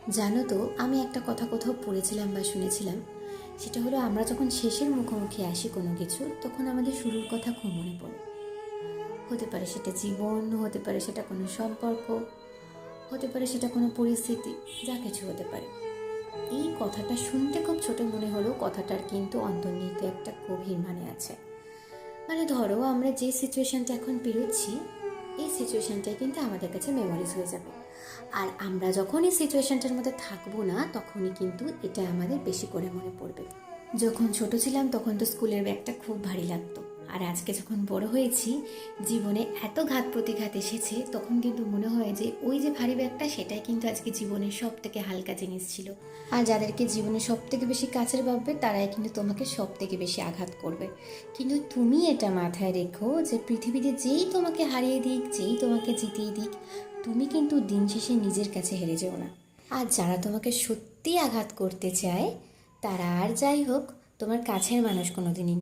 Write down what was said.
জানো তো, আমি একটা কথা কোথাও পড়েছিলাম বা শুনেছিলাম। সেটা হলো, আমরা যখন শেষের মুখোমুখি আসি কোনো কিছু, তখন আমাদের শুরুর কথা খুব মনে পড়ে। হতে পারে সেটা জীবন, হতে পারে সেটা কোনো সম্পর্ক, হতে পারে সেটা কোনো পরিস্থিতি, যা কিছু হতে পারে। এই কথাটা শুনতে খুব ছোট মনে হলেও কথাটার কিন্তু অন্তর্নিহিত একটা গভীর মানে আছে। মানে ধরো, আমরা যে সিচুয়েশনটা এখন পেরোচ্ছি, এই সিচুয়েশনটাই কিন্তু আমাদের কাছে মেমোরিজ হয়ে যাবে। আর আমরা যখন এই সিচুয়েশনটার মধ্যে থাকবো না, তখনই কিন্তু এটা আমাদের বেশি করে মনে পড়বে। যখন ছোট ছিলাম তখন তো স্কুলের ব্যাগটা খুব ভারী লাগতো। আর আজকে যখন বড় হয়েছি, জীবনে এত ঘাত প্রতিঘাত এসেছে, তখন কিন্তু মনে হয় যে ওই যে ভারী ব্যাগটা, সেটাই কিন্তু আজকে জীবনের সব থেকে হালকা জিনিস ছিল। আর যাদেরকে জীবনে সব থেকে বেশি কাছের ভাববে, তারাই কিন্তু তোমাকে সব থেকে বেশি আঘাত করবে। কিন্তু তুমি এটা মাথায় রেখো যে পৃথিবীতে যেই তোমাকে হারিয়ে দিক, যেই তোমাকে জিতিয়ে দিক, তুমি কিন্তু দিন শেষে নিজের কাছে হেরে যেও না। আর যারা তোমাকে সত্যি আঘাত করতে চায়, তারা আর যাই হোক, তোমার কাছের মানুষ কোনোদিনই